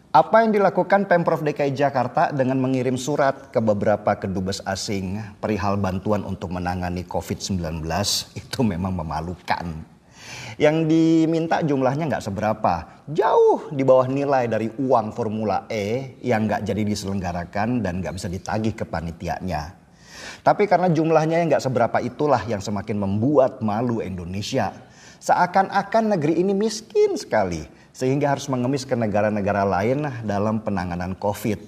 Apa yang dilakukan Pemprov DKI Jakarta dengan mengirim surat ke beberapa kedubes asing perihal bantuan untuk menangani COVID-19 itu memang memalukan. Yang diminta jumlahnya nggak seberapa, jauh di bawah nilai dari uang Formula E yang nggak jadi diselenggarakan dan nggak bisa ditagih ke panitianya. Tapi karena jumlahnya yang nggak seberapa itulah yang semakin membuat malu Indonesia. Seakan-akan negeri ini miskin sekali sehingga harus mengemis ke negara-negara lain dalam penanganan COVID.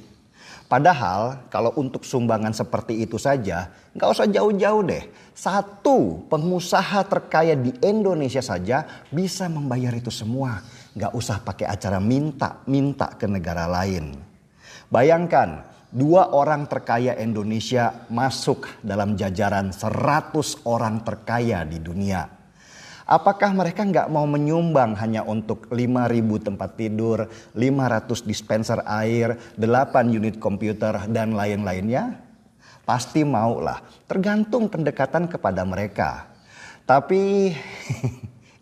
Padahal kalau untuk sumbangan seperti itu saja nggak usah jauh-jauh deh. Satu pengusaha terkaya di Indonesia saja bisa membayar itu semua. Nggak usah pakai acara minta ke negara lain. Bayangkan 2 orang terkaya Indonesia masuk dalam jajaran 100 orang terkaya di dunia. Apakah mereka nggak mau menyumbang hanya untuk 5.000 tempat tidur, 500 dispenser air, 8 unit komputer, dan lain-lainnya? Pasti mau lah, tergantung pendekatan kepada mereka. Tapi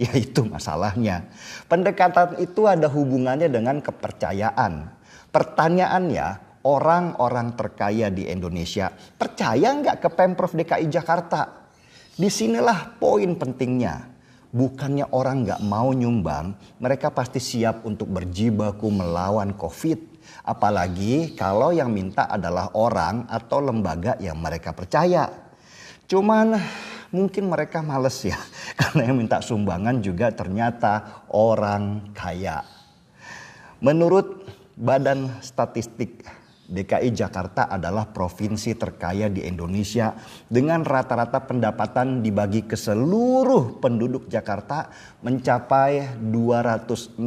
ya itu masalahnya. Pendekatan itu ada hubungannya dengan kepercayaan. Pertanyaannya, orang-orang terkaya di Indonesia percaya nggak ke Pemprov DKI Jakarta? Disinilah poin pentingnya. Bukannya orang nggak mau nyumbang, mereka pasti siap untuk berjibaku melawan COVID. Apalagi kalau yang minta adalah orang atau lembaga yang mereka percaya. Cuman mungkin mereka males ya, karena yang minta sumbangan juga ternyata orang kaya. Menurut Badan Statistik, DKI Jakarta adalah provinsi terkaya di Indonesia dengan rata-rata pendapatan dibagi ke seluruh penduduk Jakarta mencapai 269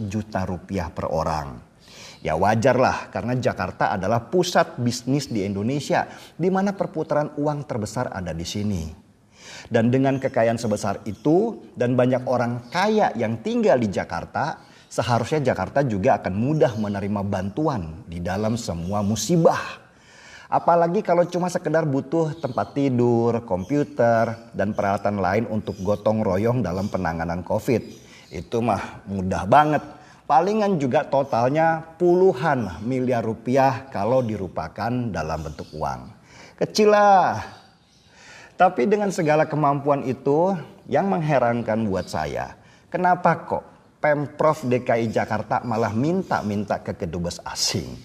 juta rupiah per orang. Ya wajarlah karena Jakarta adalah pusat bisnis di Indonesia di mana perputaran uang terbesar ada di sini. Dan dengan kekayaan sebesar itu dan banyak orang kaya yang tinggal di Jakarta, seharusnya Jakarta juga akan mudah menerima bantuan di dalam semua musibah. Apalagi kalau cuma sekedar butuh tempat tidur, komputer, dan peralatan lain untuk gotong royong dalam penanganan COVID. Itu mah mudah banget. Palingan juga totalnya puluhan miliar rupiah kalau dirupakan dalam bentuk uang. Kecil lah. Tapi dengan segala kemampuan itu yang mengherankan buat saya. Kenapa kok Pemprov DKI Jakarta malah minta ke kedubes asing?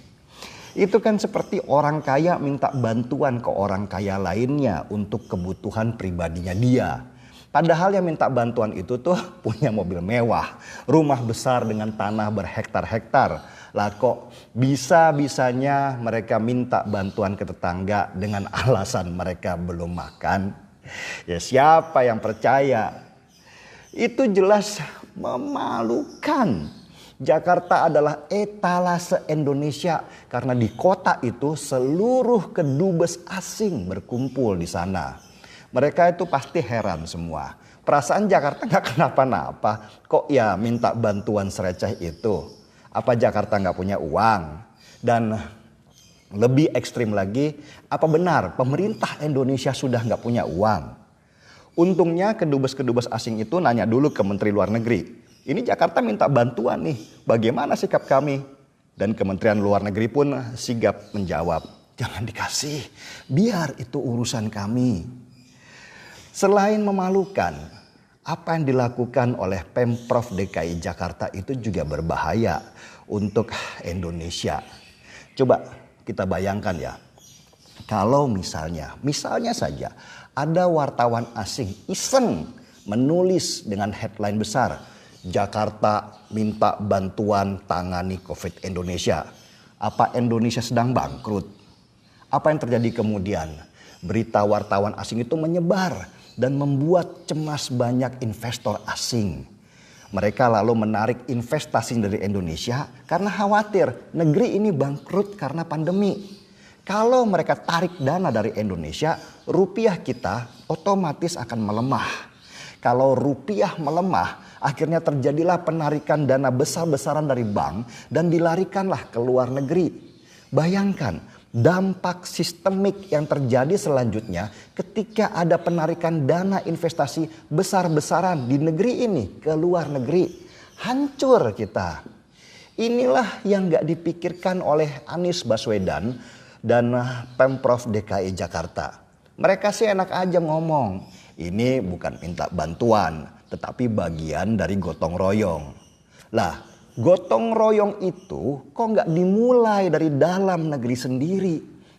Itu kan seperti orang kaya minta bantuan ke orang kaya lainnya untuk kebutuhan pribadinya dia. Padahal yang minta bantuan itu tuh punya mobil mewah, rumah besar dengan tanah berhektar-hektar. Lah kok bisa-bisanya mereka minta bantuan ke tetangga dengan alasan mereka belum makan? Ya siapa yang percaya? Itu jelas memalukan. Jakarta adalah etalase Indonesia karena di kota itu seluruh kedubes asing berkumpul di sana. Mereka itu pasti heran semua. Perasaan Jakarta nggak kenapa-napa, kok ya minta bantuan sereceh itu? Apa Jakarta nggak punya uang? Dan lebih ekstrim lagi, apa benar pemerintah Indonesia sudah nggak punya uang? Untungnya kedubes-kedubes asing itu nanya dulu ke Menteri Luar Negeri. Ini Jakarta minta bantuan nih, bagaimana sikap kami? Dan Kementerian Luar Negeri pun sigap menjawab, jangan dikasih, biar itu urusan kami. Selain memalukan, apa yang dilakukan oleh Pemprov DKI Jakarta itu juga berbahaya untuk Indonesia. Coba kita bayangkan ya, kalau misalnya saja ada wartawan asing iseng menulis dengan headline besar, Jakarta minta bantuan tangani COVID Indonesia. Apa Indonesia sedang bangkrut? Apa yang terjadi kemudian? Berita wartawan asing itu menyebar dan membuat cemas banyak investor asing. Mereka lalu menarik investasi dari Indonesia karena khawatir negeri ini bangkrut karena pandemi. Kalau mereka tarik dana dari Indonesia, rupiah kita otomatis akan melemah. Kalau rupiah melemah, akhirnya terjadilah penarikan dana besar-besaran dari bank dan dilarikanlah ke luar negeri. Bayangkan dampak sistemik yang terjadi selanjutnya ketika ada penarikan dana investasi besar-besaran di negeri ini ke luar negeri. Hancur kita. Inilah yang gak dipikirkan oleh Anies Baswedan dan Pemprov DKI Jakarta. Mereka sih enak aja ngomong, ini bukan minta bantuan, tetapi bagian dari gotong royong. Lah, gotong royong itu kok gak dimulai dari dalam negeri sendiri?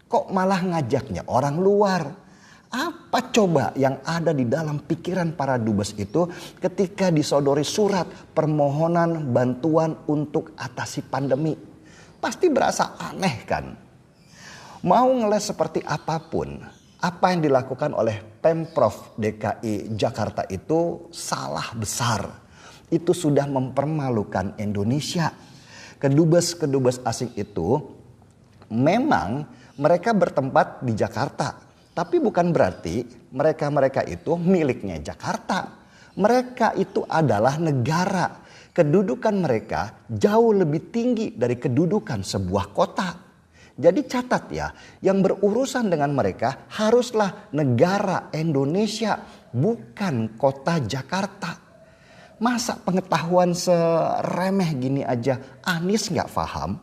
Kok malah ngajaknya orang luar? Apa coba yang ada di dalam pikiran para dubes itu ketika disodori surat permohonan bantuan untuk atasi pandemi? Pasti berasa aneh kan? Mau ngeles seperti apapun, apa yang dilakukan oleh Pemprov DKI Jakarta itu salah besar. Itu sudah mempermalukan Indonesia. Kedubes-kedubes asing itu memang mereka bertempat di Jakarta. Tapi bukan berarti mereka-mereka itu miliknya Jakarta. Mereka itu adalah negara. Kedudukan mereka jauh lebih tinggi dari kedudukan sebuah kota. Jadi catat ya, yang berurusan dengan mereka haruslah negara Indonesia, bukan kota Jakarta. Masa pengetahuan seremeh gini aja Anies gak paham?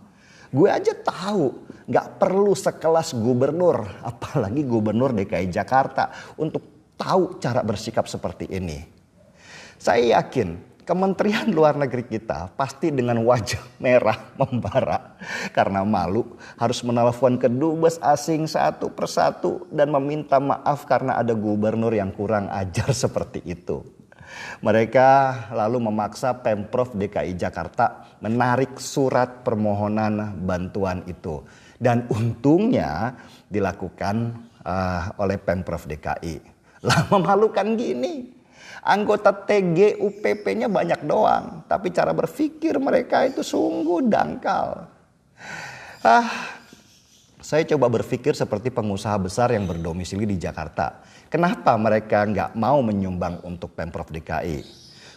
Gue aja tahu gak perlu sekelas gubernur, apalagi gubernur DKI Jakarta untuk tahu cara bersikap seperti ini. Saya yakin Kementerian Luar Negeri kita pasti dengan wajah merah membara karena malu harus menelpon kedubes asing satu persatu dan meminta maaf karena ada gubernur yang kurang ajar seperti itu. Mereka lalu memaksa Pemprov DKI Jakarta menarik surat permohonan bantuan itu. Dan untungnya dilakukan oleh Pemprov DKI. Lah memalukan gini. Anggota TGUPP-nya banyak doang. Tapi cara berpikir mereka itu sungguh dangkal. Saya coba berpikir seperti pengusaha besar yang berdomisili di Jakarta. Kenapa mereka nggak mau menyumbang untuk Pemprov DKI?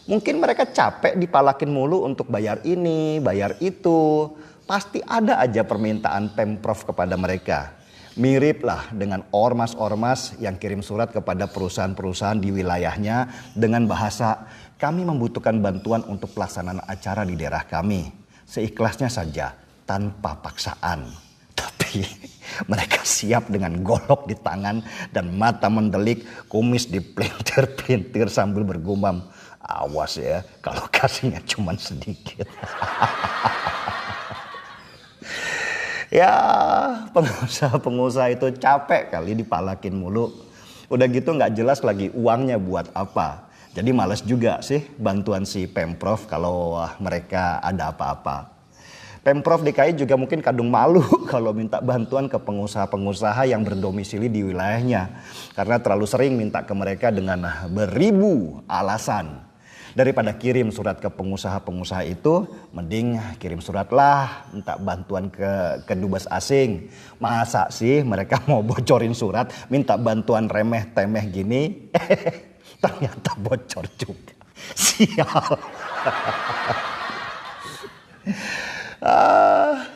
Mungkin mereka capek dipalakin mulu untuk bayar ini, bayar itu. Pasti ada aja permintaan Pemprov kepada mereka. Mirip lah dengan ormas-ormas yang kirim surat kepada perusahaan-perusahaan di wilayahnya dengan bahasa, kami membutuhkan bantuan untuk pelaksanaan acara di daerah kami. Seikhlasnya saja, tanpa paksaan. Tapi mereka siap dengan golok di tangan dan mata mendelik, kumis dipelintir-pelintir sambil bergumam. Awas ya kalau kasihnya cuma sedikit. Ya pengusaha-pengusaha itu capek kali dipalakin mulu. Udah gitu gak jelas lagi uangnya buat apa. Jadi malas juga sih bantuan si Pemprov kalau mereka ada apa-apa. Pemprov DKI juga mungkin kadung malu kalau minta bantuan ke pengusaha-pengusaha yang berdomisili di wilayahnya. Karena terlalu sering minta ke mereka dengan beribu alasan. Daripada kirim surat ke pengusaha-pengusaha itu, mending kirim surat lah minta bantuan ke dubes asing. Masa sih mereka mau bocorin surat minta bantuan remeh-temeh gini? Ternyata bocor juga. Sial.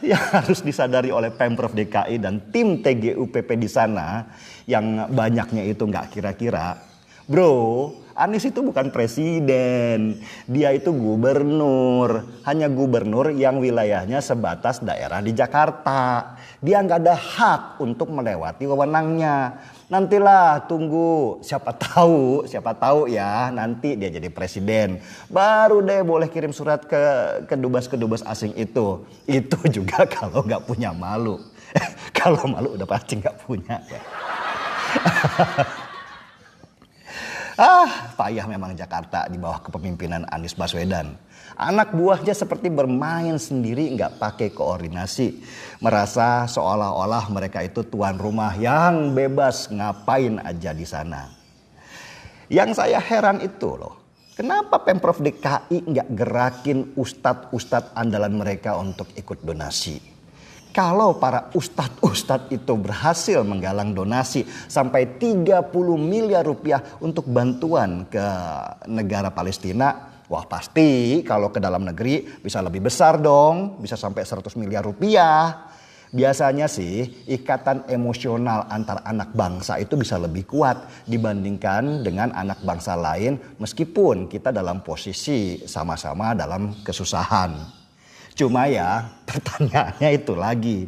Yang harus disadari oleh Pemprov DKI dan tim TGUPP di sana yang banyaknya itu nggak kira-kira, bro, Anies itu bukan presiden, dia itu gubernur, hanya gubernur yang wilayahnya sebatas daerah di Jakarta. Dia nggak ada hak untuk melewati wewenangnya. Nantilah tunggu, siapa tahu ya nanti dia jadi presiden. Baru deh boleh kirim surat ke kedubes-kedubes asing itu. Itu juga kalau nggak punya malu. Kalau malu udah pasti nggak punya ya. Payah memang Jakarta di bawah kepemimpinan Anies Baswedan. Anak buahnya seperti bermain sendiri, nggak pakai koordinasi. Merasa seolah-olah mereka itu tuan rumah yang bebas ngapain aja di sana. Yang saya heran itu loh, kenapa Pemprov DKI nggak gerakin ustadz-ustadz andalan mereka untuk ikut donasi? Kalau para ustadz-ustadz itu berhasil menggalang donasi sampai 30 miliar rupiah untuk bantuan ke negara Palestina, wah pasti kalau ke dalam negeri bisa lebih besar dong, bisa sampai 100 miliar rupiah. Biasanya sih ikatan emosional antar anak bangsa itu bisa lebih kuat dibandingkan dengan anak bangsa lain meskipun kita dalam posisi sama-sama dalam kesusahan. Cuma ya pertanyaannya itu lagi.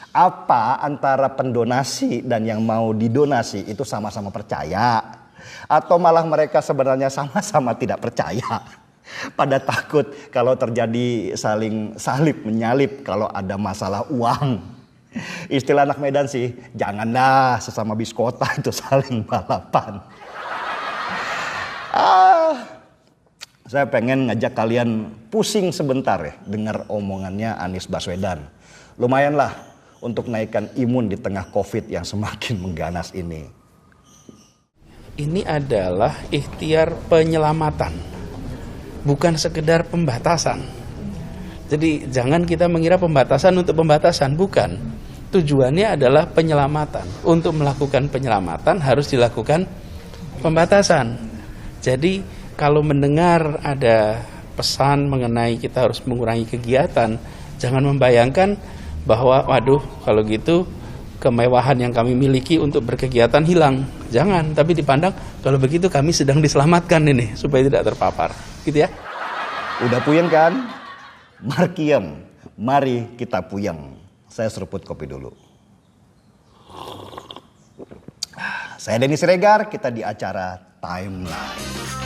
Apa antara pendonasi dan yang mau didonasi itu sama-sama percaya? Atau malah mereka sebenarnya sama-sama tidak percaya? Pada takut kalau terjadi saling salib menyalip kalau ada masalah uang. Istilah anak Medan sih, janganlah sesama biskota itu saling balapan. Saya pengen ngajak kalian pusing sebentar ya dengar omongannya Anies Baswedan. Lumayan lah untuk naikkan imun di tengah COVID yang semakin mengganas ini. Ini adalah ikhtiar penyelamatan, bukan sekedar pembatasan. Jadi jangan kita mengira pembatasan untuk pembatasan, bukan. Tujuannya adalah penyelamatan. Untuk melakukan penyelamatan harus dilakukan pembatasan. Jadi kalau mendengar ada pesan mengenai kita harus mengurangi kegiatan, jangan membayangkan bahwa waduh kalau gitu kemewahan yang kami miliki untuk berkegiatan hilang. Jangan, tapi dipandang kalau begitu kami sedang diselamatkan ini supaya tidak terpapar. Gitu ya. Udah puyeng kan? Markiem, mari kita puyeng. Saya seruput kopi dulu. Saya Denny Siregar, kita di acara Timeline.